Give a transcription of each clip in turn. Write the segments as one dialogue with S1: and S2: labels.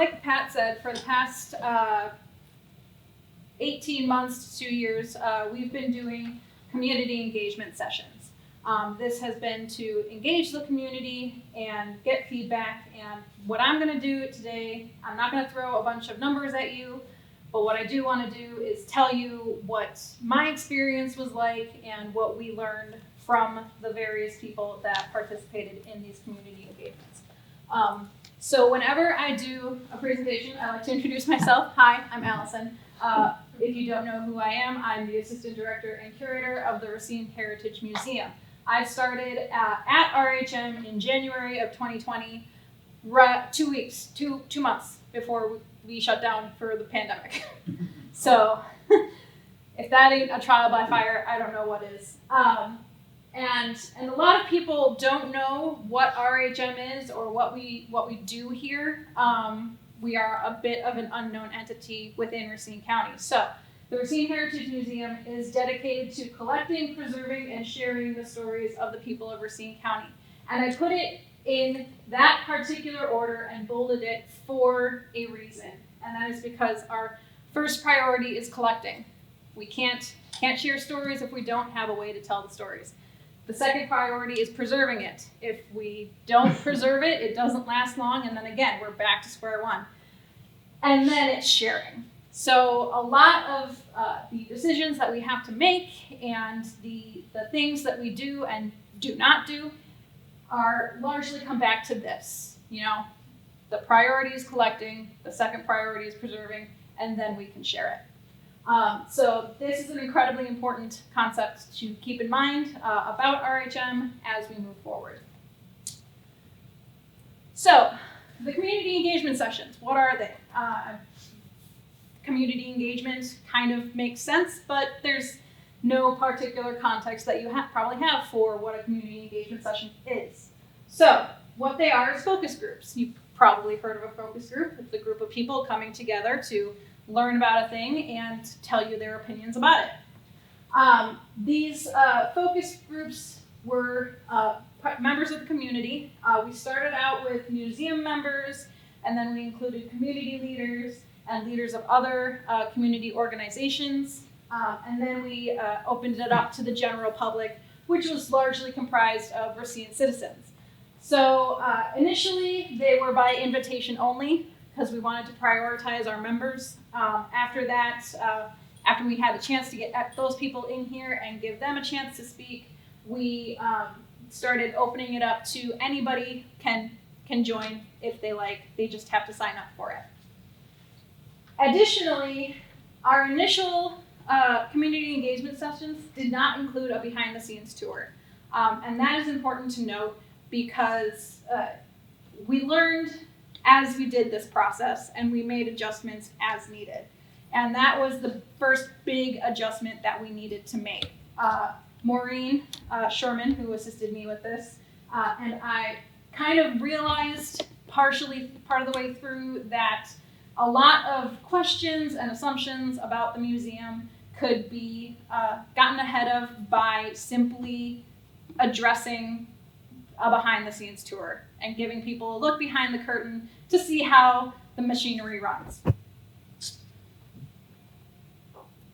S1: like Pat said, for the past 18 months to 2 years, we've been doing community engagement sessions. This has been to engage the community and get feedback. And what I'm going to do today, I'm not going to throw a bunch of numbers at you, but what I do want to do is tell you what my experience was like and what we learned from the various people that participated in these community engagements. So whenever I do a presentation, I like to introduce myself. Hi, I'm Allison. If you don't know who I am, I'm the Assistant Director and Curator of the Racine Heritage Museum. I started at RHM in January of 2020, 2 months before we shut down for the pandemic. So if that ain't a trial by fire, I don't know what is. And a lot of people don't know what RHM is or what we do here. We are a bit of an unknown entity within Racine County. So the Racine Heritage Museum is dedicated to collecting, preserving, and sharing the stories of the people of Racine County. And I put it in that particular order and bolded it for a reason. And that is because our first priority is collecting. We can't share stories if we don't have a way to tell the stories. The second priority is preserving it. If we don't preserve it, it doesn't last long, and then again, we're back to square one. And then it's sharing. So a lot of the decisions that we have to make and the things that we do and do not do are largely come back to this. You know, the priority is collecting, the second priority is preserving, and then we can share it. So this is an incredibly important concept to keep in mind about RHM as we move forward. So the community engagement sessions, what are they? Community engagement kind of makes sense, but there's no particular context that you probably have for what a community engagement session is. So what they are is focus groups. You've probably heard of a focus group. It's a group of people coming together to learn about a thing and tell you their opinions about it. These focus groups were members of the community. We started out with museum members, and then we included community leaders and leaders of other community organizations. And then we opened it up to the general public, which was largely comprised of Racine citizens. So initially, they were by invitation only, because we wanted to prioritize our members. After that, after we had a chance to get those people in here and give them a chance to speak, we started opening it up to anybody can join if they like. They just have to sign up for it. Additionally, our initial community engagement sessions did not include a behind-the-scenes tour. And that is important to note because we learned as we did this process, and we made adjustments as needed. And that was the first big adjustment that we needed to make. Maureen Sherman, who assisted me with this, and I kind of realized part of the way through that a lot of questions and assumptions about the museum could be gotten ahead of by simply addressing a behind-the-scenes tour and giving people a look behind the curtain to see how the machinery runs.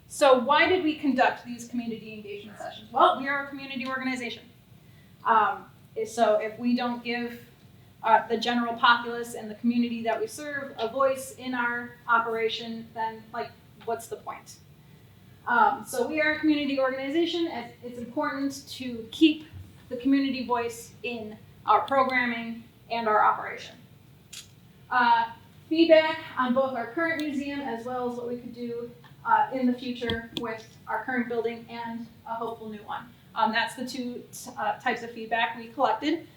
S1: So why did we conduct these community engagement sessions? Well, we are a community organization. So if we don't give the general populace and the community that we serve a voice in our operation, then what's the point? So we are a community organization, and it's important to keep the community voice in our programming and our operation. Feedback on both our current museum as well as what we could do in the future with our current building and a hopeful new one. That's the two types of feedback we collected.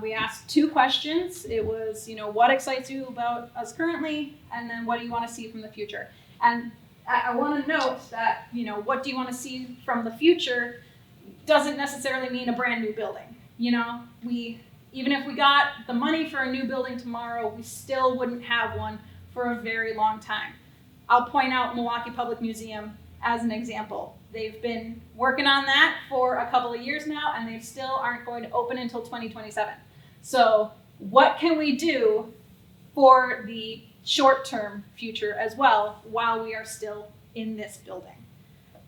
S1: We asked 2 questions. It was, what excites you about us currently, and then what do you want to see from the future? And I want to note that, what do you want to see from the future doesn't necessarily mean a brand new building. Even if we got the money for a new building tomorrow, we still wouldn't have one for a very long time. I'll point out Milwaukee Public Museum as an example. They've been working on that for a couple of years now, and they still aren't going to open until 2027. So what can we do for the short-term future as well while we are still in this building.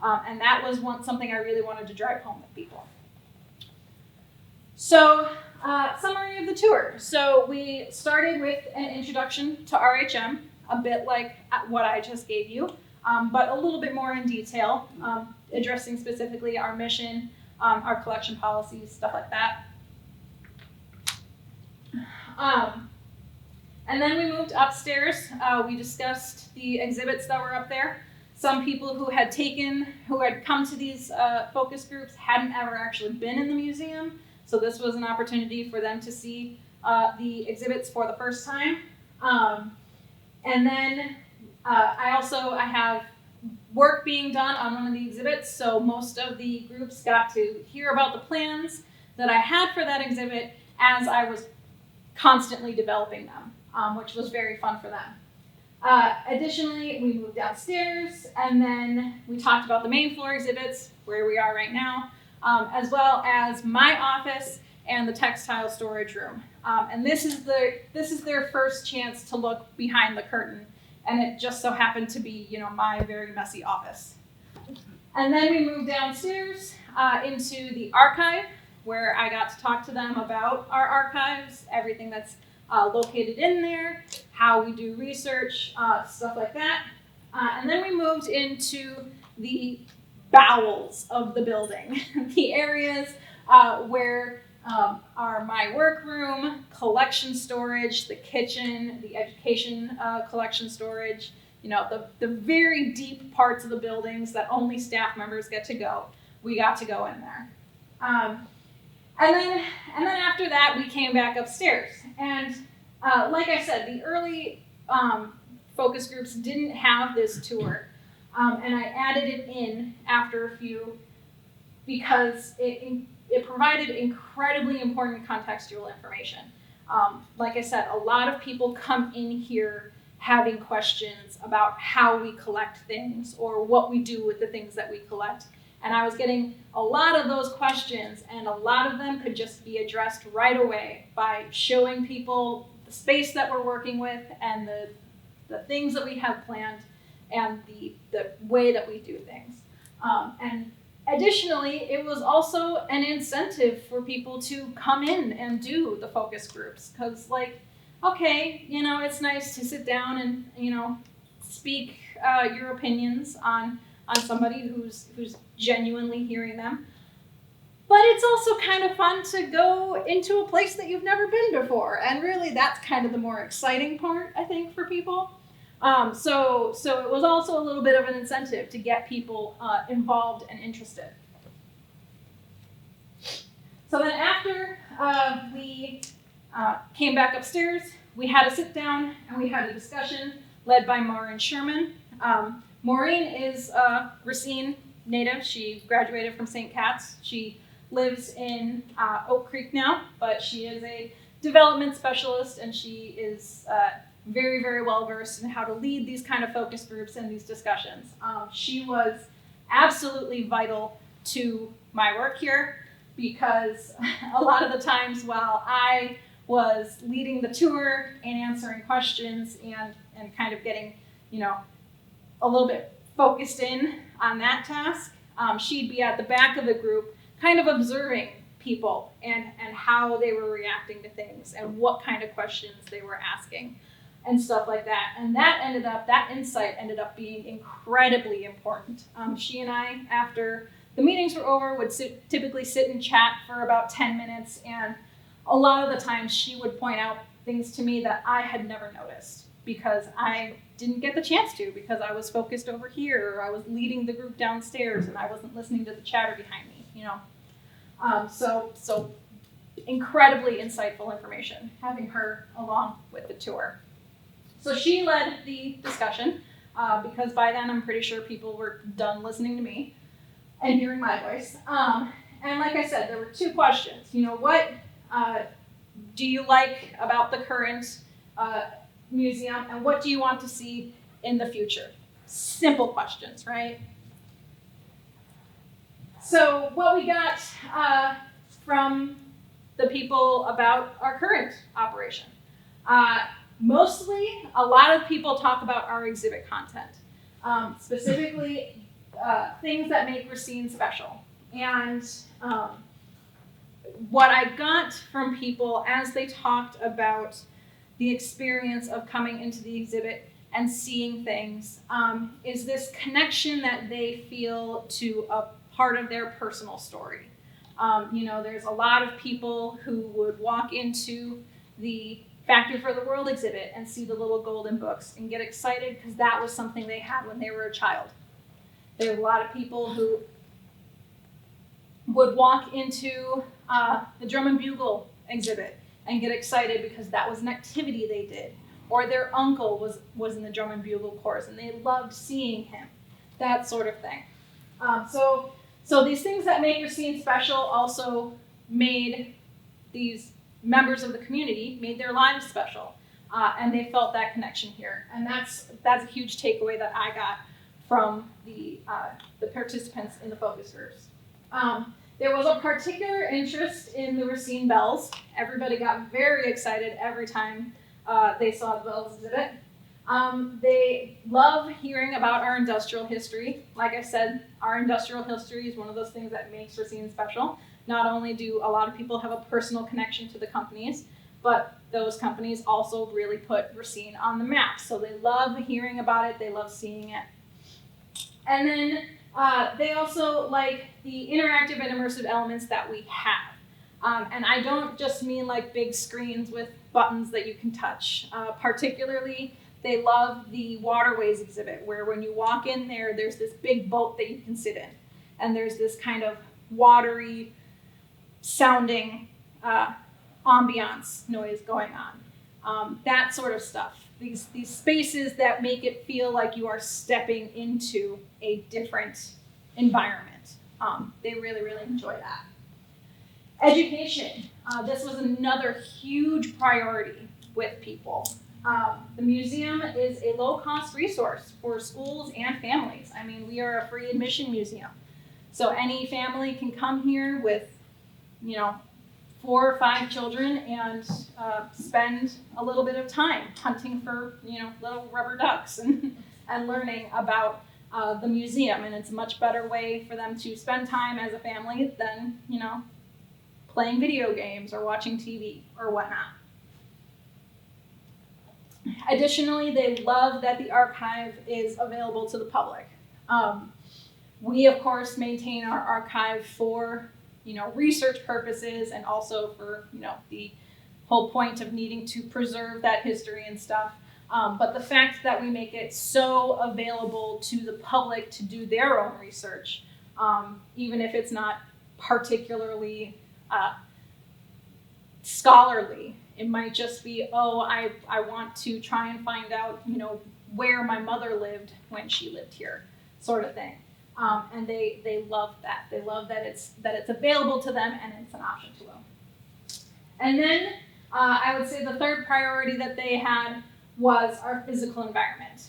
S1: And that was something I really wanted to drive home with people. So, summary of the tour. So we started with an introduction to RHM, a bit like what I just gave you, but a little bit more in detail, addressing specifically our mission, our collection policies, stuff like that. And then we moved upstairs. We discussed the exhibits that were up there. Some people who had come to these focus groups hadn't ever actually been in the museum, so this was an opportunity for them to see the exhibits for the first time. And then I have work being done on one of the exhibits, so most of the groups got to hear about the plans that I had for that exhibit as I was constantly developing them, which was very fun for them. Additionally, we moved downstairs, and then we talked about the main floor exhibits, where we are right now, as well as my office and the textile storage room. And this is their first chance to look behind the curtain, and it just so happened to be, my very messy office. And then we moved downstairs into the archive, where I got to talk to them about our archives, everything that's located in there, how we do research, stuff like that. And then we moved into the bowels of the building, the areas where are my workroom, collection storage, the kitchen, the education collection storage, the very deep parts of the buildings that only staff members get to go. We got to go in there. And then after that, we came back upstairs. And like I said, the early focus groups didn't have this tour. And I added it in after a few because it provided incredibly important contextual information. Like I said, a lot of people come in here having questions about how we collect things or what we do with the things that we collect. And I was getting a lot of those questions, and a lot of them could just be addressed right away by showing people the space that we're working with and the things that we have planned and the way that we do things. And additionally, it was also an incentive for people to come in and do the focus groups, because okay, it's nice to sit down and, speak your opinions on somebody who's genuinely hearing them. But it's also kind of fun to go into a place that you've never been before. And really, that's kind of the more exciting part, I think, for people. So it was also a little bit of an incentive to get people involved and interested. So then after we came back upstairs, we had a sit down and we had a discussion led by Maureen Sherman. Maureen is a Racine native. She graduated from St. Cat's. She lives in Oak Creek now, but she is a development specialist, and she is very, very well versed in how to lead these kind of focus groups and these discussions. She was absolutely vital to my work here, because a lot of the times while I was leading the tour and answering questions and kind of getting, a little bit focused in on that task, she'd be at the back of the group kind of observing people and how they were reacting to things and what kind of questions they were asking and stuff like that. And that insight ended up being incredibly important. She and I, after the meetings were over, would typically sit and chat for about 10 minutes, and a lot of the times she would point out things to me that I had never noticed because I didn't get the chance to, because I was focused over here, or I was leading the group downstairs and I wasn't listening to the chatter behind me, So incredibly insightful information, having her along with the tour. So she led the discussion, because by then I'm pretty sure people were done listening to me and hearing my voice. And like I said, there were two questions. What do you like about the current museum, and what do you want to see in the future? Simple questions, right? So what we got from the people about our current operation. Mostly, a lot of people talk about our exhibit content, specifically things that make Racine special. And what I got from people as they talked about the experience of coming into the exhibit and seeing things is this connection that they feel to a part of their personal story. There's a lot of people who would walk into the Factory for the World exhibit and see the little golden books and get excited because that was something they had when they were a child. There's a lot of people who would walk into the Drum and Bugle exhibit and get excited because that was an activity they did. Or their uncle was in the Drum and Bugle course and they loved seeing him, that sort of thing. So these things that make Racine special also made these members of the community, made their lives special. And they felt that connection here. And that's a huge takeaway that I got from the participants in the focus groups. There was a particular interest in the Racine bells. Everybody got very excited every time they saw the bells exhibit. They love hearing about our industrial history. Like I said, our industrial history is one of those things that makes Racine special. Not only do a lot of people have a personal connection to the companies, but those companies also really put Racine on the map. So they love hearing about it, they love seeing it. And then they also like the interactive and immersive elements that we have. And I don't just mean like big screens with buttons that you can touch. Particularly, they love the waterways exhibit, where when you walk in there, there's this big boat that you can sit in. And there's this kind of watery sounding ambiance noise going on. That sort of stuff. These spaces that make it feel like you are stepping into a different environment. They really, really enjoy that. Education. This was another huge priority with people. The museum is a low-cost resource for schools and families. I mean, we are a free admission museum. So any family can come here with, 4 or 5 children and spend a little bit of time hunting for, little rubber ducks and learning about the museum. And it's a much better way for them to spend time as a family than, playing video games or watching TV or whatnot. Additionally, they love that the archive is available to the public. We, of course, maintain our archive for, research purposes and also for, the whole point of needing to preserve that history and stuff. But the fact that we make it so available to the public to do their own research, even if it's not particularly scholarly, it might just be, I want to try and find out, where my mother lived when she lived here, sort of thing. And they love that. They love that it's available to them and it's an option to them. And then I would say the third priority that they had was our physical environment.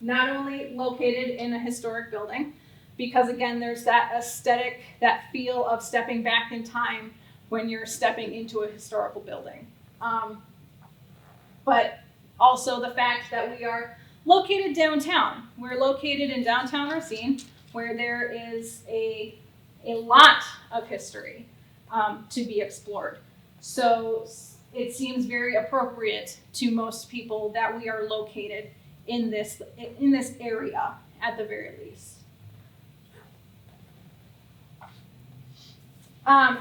S1: Not only located in a historic building, because again, there's that aesthetic, that feel of stepping back in time when you're stepping into a historical building. But also the fact that we are located downtown. We're located in downtown Racine, where there is a lot of history to be explored. So it seems very appropriate to most people that we are located in this area at the very least.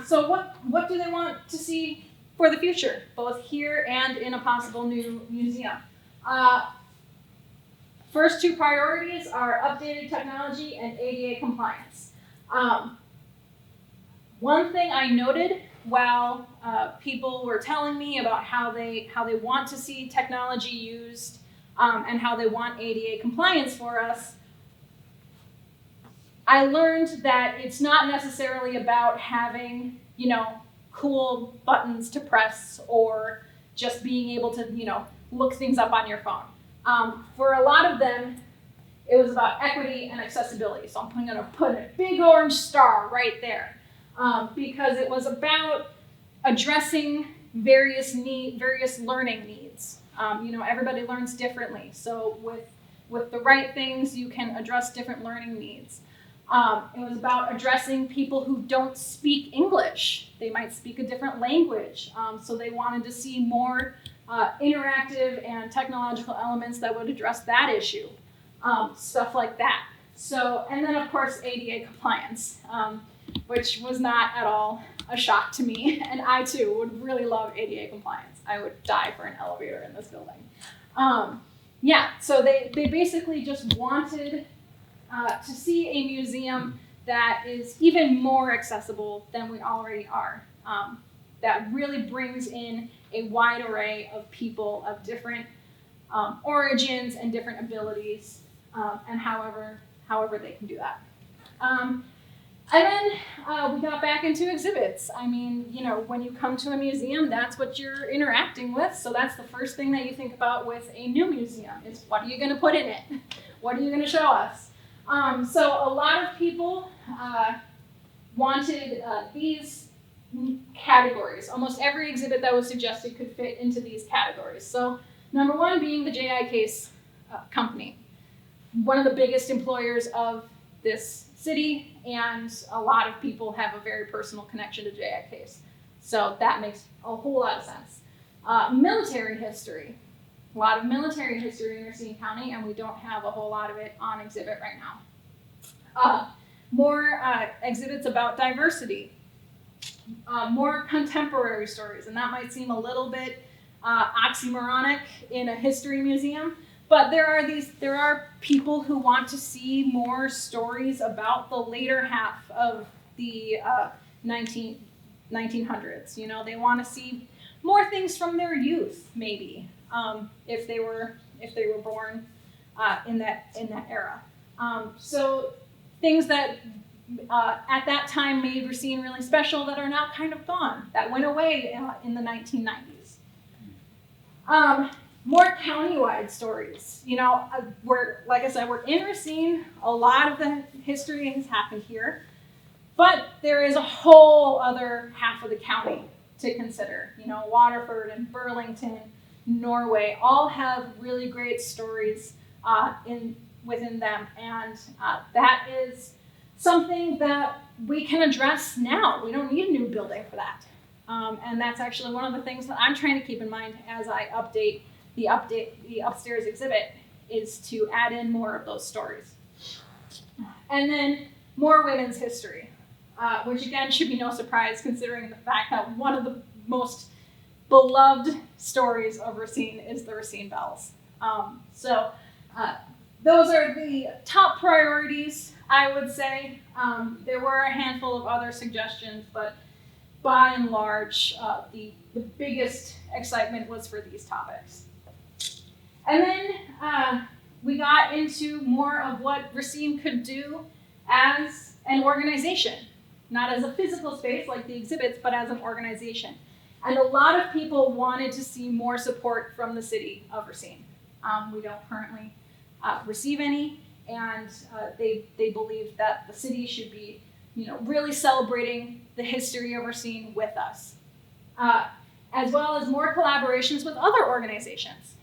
S1: So what do they want to see for the future, both here and in a possible new museum? First 2 priorities are updated technology and ADA compliance. One thing I noted while people were telling me about how they want to see technology used and how they want ADA compliance for us, I learned that it's not necessarily about having, cool buttons to press or just being able to, look things up on your phone. For a lot of them, it was about equity and accessibility. So I'm going to put a big orange star right there because it was about addressing various learning needs. Everybody learns differently. So with the right things, you can address different learning needs. It was about addressing people who don't speak English. They might speak a different language. So they wanted to see more interactive and technological elements that would address that issue. Stuff like that. So, and then of course ADA compliance, which was not at all a shock to me. And I too would really love ADA compliance. I would die for an elevator in this building. So they basically just wanted to see a museum that is even more accessible than we already are. That really brings in a wide array of people of different origins and different abilities, and however they can do that. And then we got back into exhibits. I mean, when you come to a museum, that's what you're interacting with. So that's the first thing that you think about with a new museum is what are you going to put in it? What are you going to show us? So a lot of people wanted these categories. Almost every exhibit that was suggested could fit into these categories. So number one being the J.I. Case company, one of the biggest employers of this city, and a lot of people have a very personal connection to J.I. Case. So that makes a whole lot of sense. Military history. A lot of military history in Racine County, and we don't have a whole lot of it on exhibit right now. More exhibits about diversity. More contemporary stories, and that might seem a little bit oxymoronic in a history museum, but there are people who want to see more stories about the later half of the 1900s. They want to see more things from their youth, maybe, if they were born in that era. So things that at that time made Racine really special that are now kind of gone, that went away in the 1990s. More county-wide stories. Like I said, we're in Racine. A lot of the history has happened here, but there is a whole other half of the county to consider. Waterford and Burlington, Norway, all have really great stories within them, and that is something that we can address now. We don't need a new building for that. And that's actually one of the things that I'm trying to keep in mind as I update the upstairs exhibit, is to add in more of those stories. And then more women's history, which again should be no surprise considering the fact that one of the most beloved stories of Racine is the Racine Bells. Those are the top priorities, I would say. There were a handful of other suggestions, but by and large, the biggest excitement was for these topics. And then we got into more of what Racine could do as an organization, not as a physical space like the exhibits, but as an organization. And a lot of people wanted to see more support from the city of Racine. We don't currently receive any, and they believe that the city should be, really celebrating the history of Racine with us, as well as more collaborations with other organizations.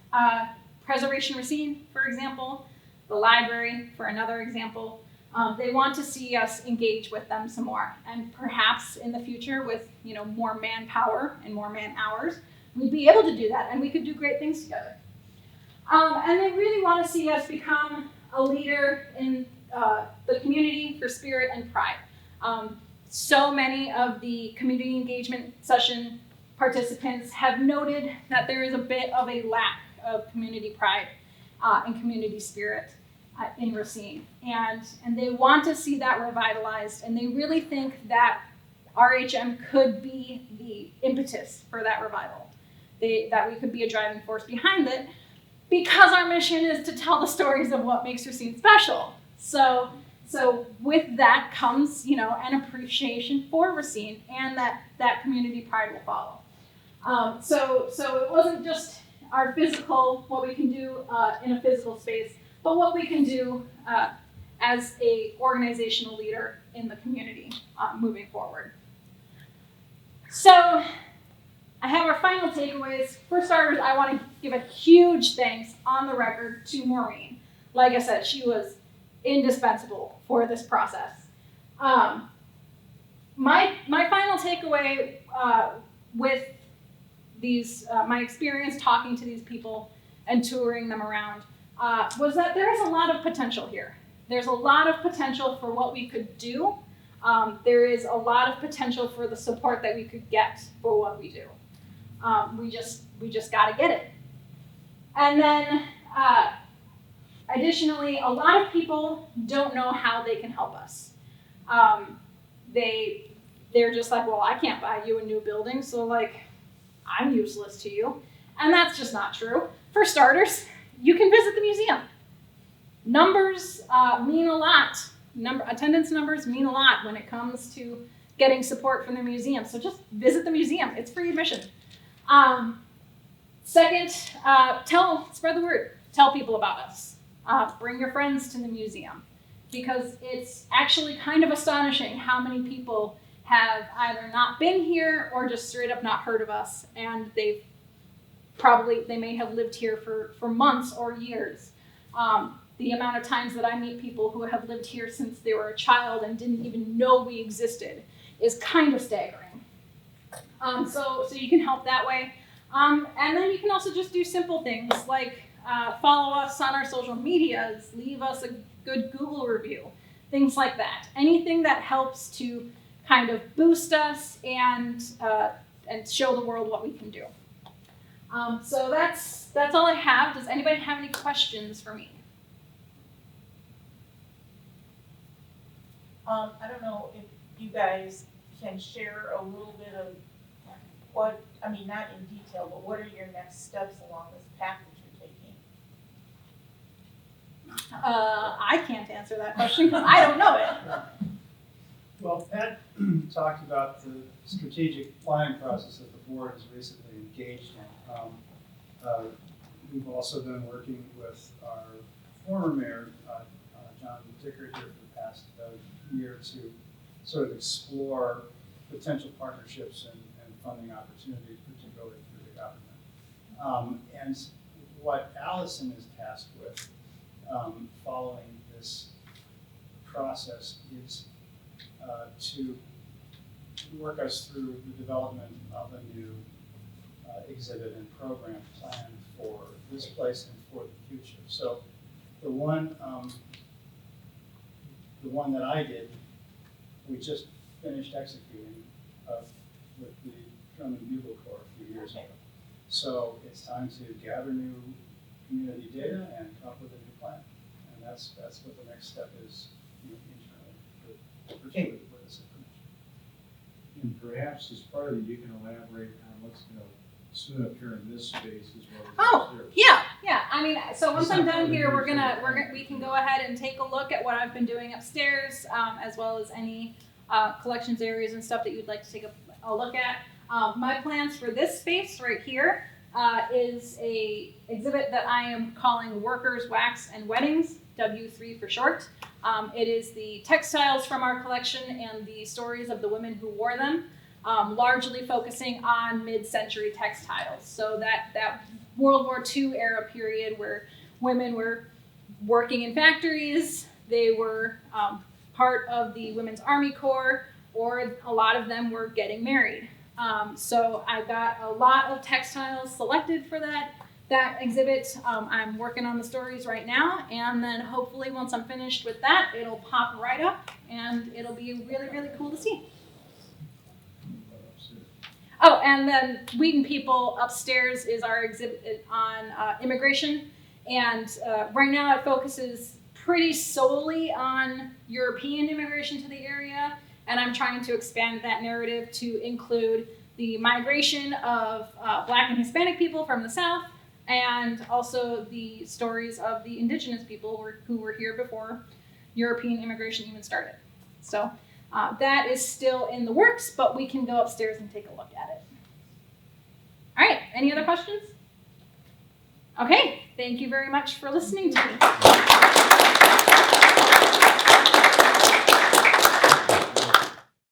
S1: Preservation Racine, for example, the library, for another example. They want to see us engage with them some more, and perhaps in the future with more manpower and more man hours, we'd be able to do that, and we could do great things together. And they really want to see us become a leader in the community for spirit and pride. So many of the community engagement session participants have noted that there is a bit of a lack of community pride and community spirit in Racine. And they want to see that revitalized, and they really think that RHM could be the impetus for that revival, that we could be a driving force behind it, because our mission is to tell the stories of what makes Racine special. So with that comes, an appreciation for Racine, and that community pride will follow. So it wasn't just our physical, what we can do in a physical space, but what we can do as a organizational leader in the community moving forward. So I have our final takeaways. For starters, I want to give a huge thanks on the record to Maureen. Like I said, she was indispensable for this process. My final takeaway with these my experience talking to these people and touring them around was that there is a lot of potential here. There's a lot of potential for what we could do. There is a lot of potential for the support that we could get for what we do. We just got to get it. And then, additionally, a lot of people don't know how they can help us. They're just like, well, I can't buy you a new building, so like, I'm useless to you. And that's just not true. For starters, you can visit the museum. Numbers mean a lot. Attendance numbers mean a lot when it comes to getting support from the museum. So just visit the museum. It's free admission. Second, spread the word. Tell people about us. Bring your friends to the museum, because it's actually kind of astonishing how many people have either not been here or just straight up not heard of us, and they may have lived here for months or years. The amount of times that I meet people who have lived here since they were a child and didn't even know we existed is kind of staggering. So you can help that way. And then you can also just do simple things like follow us on our social medias, leave us a good Google review, things like that. Anything that helps to kind of boost us and show the world what we can do. So that's all I have. Does anybody have any questions for me?
S2: I don't know if you guys can share a little bit of what, I mean, not in detail, but what are your next steps along this path that you're taking?
S1: I can't answer that question because I don't know it.
S3: Well, Pat talked about the strategic planning process that the board has recently engaged in. We've also been working with our former mayor, John Dickert, here for the past year to sort of explore potential partnerships and funding opportunities, particularly through the government. And what Allison is tasked with following this process is to work us through the development of a new exhibit and program plan for this place and for the future. So the one that I did, we just finished executing with the Drum and Bugle Corps a few years ago. So it's time to gather new community data and come up with a new plan. And that's what the next step is, internally, particularly with this information.
S4: And perhaps as part of it, you can elaborate on what's going to soon appear in this space as well as upstairs.
S1: Yeah. I mean, so once I'm done here, we can go ahead and take a look at what I've been doing upstairs, as well as any collections areas and stuff that you'd like to take a look at. My plans for this space right here is a exhibit that I am calling Workers, Wax, and Weddings, W3 for short. It is the textiles from our collection and the stories of the women who wore them, largely focusing on mid-century textiles. So that World War II era period where women were working in factories, they were part of the Women's Army Corps, or a lot of them were getting married. So I got a lot of textiles selected for that exhibit. I'm working on the stories right now, and then hopefully once I'm finished with that, it'll pop right up, and it'll be really, really cool to see. Oh, and then Wheaton People upstairs is our exhibit on immigration, and right now it focuses pretty solely on European immigration to the area, and I'm trying to expand that narrative to include the migration of Black and Hispanic people from the South, and also the stories of the indigenous people who were here before European immigration even started. So that is still in the works, but we can go upstairs and take a look at it. All right, any other questions? Okay, thank you very much for listening to me.